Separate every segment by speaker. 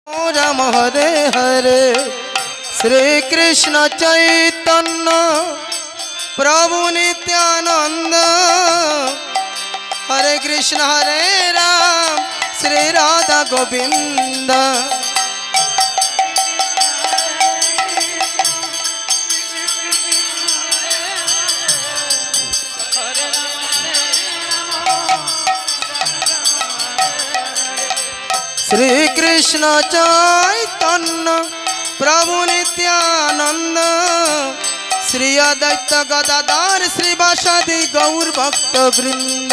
Speaker 1: राम हरे हरे श्री कृष्ण चैतन्य प्रभु नित्यानंद हरे कृष्ण हरे राम श्री राधा गोविंद। श्री कृष्ण चैतन्य प्रभु नित्यानंद श्री अद्वैत गदाधर श्रीवासादि गौर भक्त वृंद।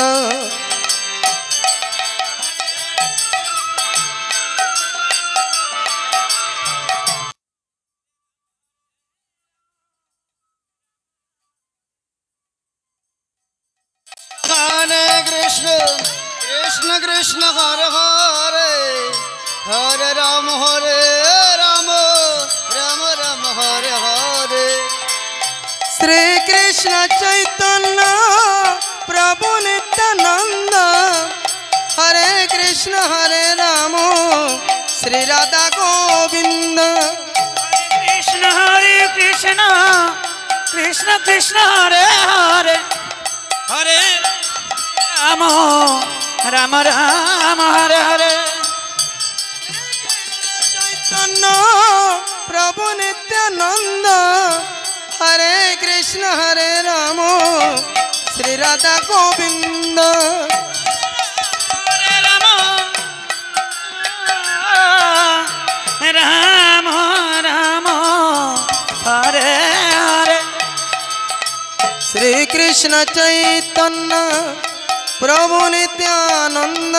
Speaker 2: हरे कृष्ण कृष्ण कृष्ण हरे हरे हरे राम राम राम हरे हरे।
Speaker 1: श्री कृष्ण चैतन्य प्रभु नित्यानंद हरे कृष्ण हरे राम श्री राधा गोविंद।
Speaker 3: हरे कृष्ण कृष्ण कृष्ण हरे हरे हरे राम राम राम हरे हरे।
Speaker 1: चैतन्य प्रभु नित्यानंद हरे कृष्ण हरे राम श्री राधा गोविंद।
Speaker 3: हरे राम राम राम हरे हरे।
Speaker 1: श्री कृष्ण चैतन्य प्रभु नित्यानंद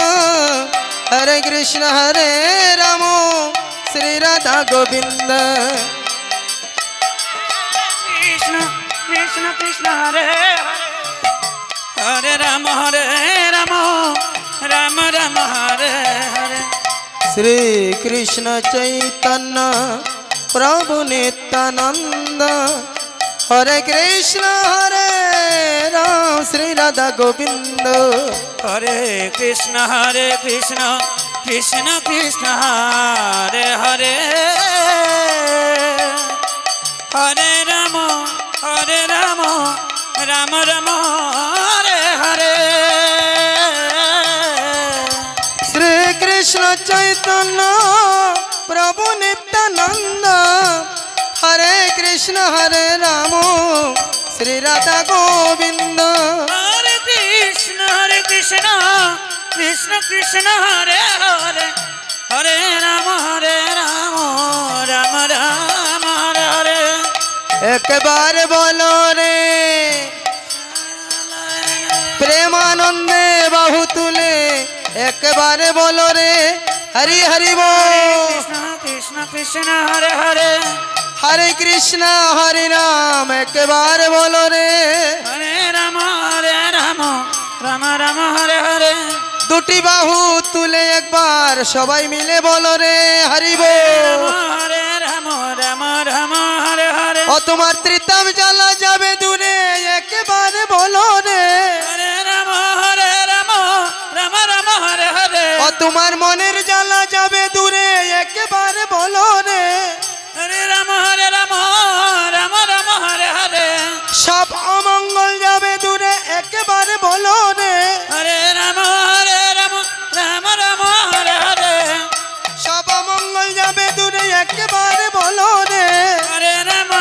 Speaker 1: हरे कृष्ण हरे राम श्री राधा गोविंद।
Speaker 3: कृष्ण कृष्ण कृष्ण हरे हरे हरे राम राम राम हरे हरे।
Speaker 1: श्री कृष्ण चैतन्य प्रभु नित्यानंद हरे कृष्ण हरे राम श्री राधा गोविंद।
Speaker 3: हरे कृष्ण कृष्ण कृष्ण हरे हरे हरे राम राम राम हरे हरे।
Speaker 1: श्री कृष्ण चैतन्य प्रभु नित्यानंद हरे कृष्ण हरे राम श्री राधा गोविंद।
Speaker 3: हरे कृष्ण कृष्ण कृष्ण हरे हरे हरे राम राम राम हरे हरे।
Speaker 1: एक बार बोलो रे प्रेमानंदे बहु तुले एक बार बोलो रे हरि हरि बोल।
Speaker 3: कृष्ण कृष्ण कृष्ण हरे हरे
Speaker 1: हरे कृष्ण हरे राम एक बार बोलो रे।
Speaker 3: हरे राम राम राम हरे हरे।
Speaker 1: দুটি বাহু তুলে একবার সবাই মিলে বলো রে হরি বল।
Speaker 3: हरे राम राम हरे हरे।
Speaker 1: ও তোমার ত্রিতাপ জ্বালা যাবে দূরে একেবারে বলো রে।
Speaker 3: हरे राम राम हरे हरे।
Speaker 1: ও তোমার মনের জ্বালা যাবে দূরে একেবারে বলো রে।
Speaker 3: हरे राम राम हरे हरे।
Speaker 1: সব অমঙ্গল যাবে দূরে একেবারে বলো রে।
Speaker 3: हरे राम राम हरे हरे।
Speaker 1: সব অমঙ্গল যাবে দূরে একেবারে বলো রে।
Speaker 3: हरे राम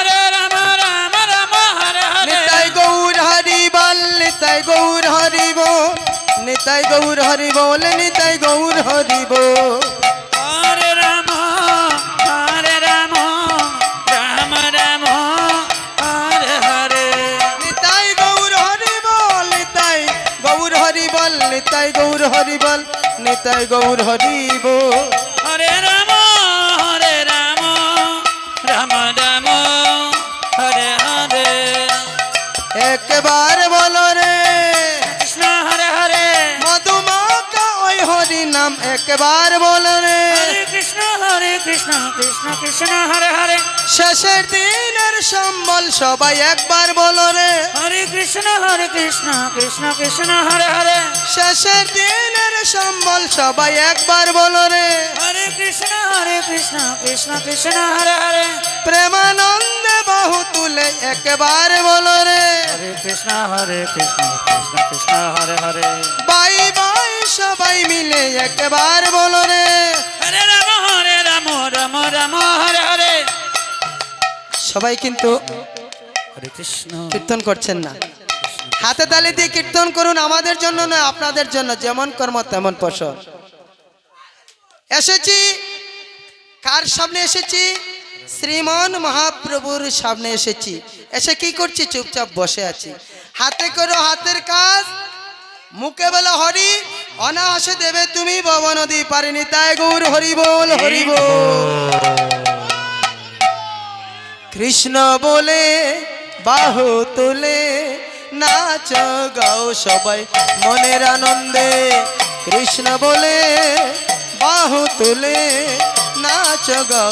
Speaker 3: राम हरे हरे।
Speaker 1: নিতাই গৌর হরি বল নিতাই গৌর হরি বল নিতাই গৌর হরি বল নিতাই গৌর হরি বল।
Speaker 3: हरे राम राम राम हरे हरे।
Speaker 1: নিতাই গৌর হরি বল নিতাই গৌর হরি বল নিতাই গৌর হরি বল নিতাই গৌর হরি বল।
Speaker 3: हरे राम राम राम हरे हरे।
Speaker 1: একবার বলো রে
Speaker 3: कृष्ण हरे हरे
Speaker 1: মধুমাকা ওই হরি নাম একবার বলো রে।
Speaker 3: हरे कृष्ण कृष्ण कृष्ण हरे हरे।
Speaker 1: শেষের দিনের সম্বল সবাই একবার বলো রে।
Speaker 3: हरे कृष्ण कृष्ण कृष्ण हरे हरे।
Speaker 1: শেষের দিনের সম্বল সবাই একবার বলো রে।
Speaker 3: हरे कृष्ण কৃষ্ণ কৃষ্ণ কৃষ্ণ হরে হরে
Speaker 1: প্রেমানন্দে বাহু তুলে একবার বলো রে
Speaker 3: হরে কৃষ্ণ কৃষ্ণ কৃষ্ণ হরে হরে
Speaker 1: বাই বাই সবাই মিলে একবার বলো রে
Speaker 3: হরে রাম রাম রাম হরে হরে
Speaker 1: সবাই কিন্তু
Speaker 3: হরে কৃষ্ণ
Speaker 1: কীর্তন করছেন না, হাতে তালি দিয়ে কীর্তন করুন, আমাদের জন্য নয় আপনাদের জন্য, যেমন কর্ম তেমন ফসল। এসেছি কার সামনে এসেছি? শ্রীমান মহাপ্রভুর সামনে এসেছি। এসে কি করছি? চুপচাপ বসে আছি। হাতে করো হাতের কাজ, মুখে বলো হরি, অনায়াসে দেবে তুমি ভব নদী পারিনি। তাই গৌর হরি বল হরি বল। কৃষ্ণ বলে বাহু তুলে নাচ গাও সবাই মনের আনন্দে। কৃষ্ণ বলে বাহু তুলে নাচ গাও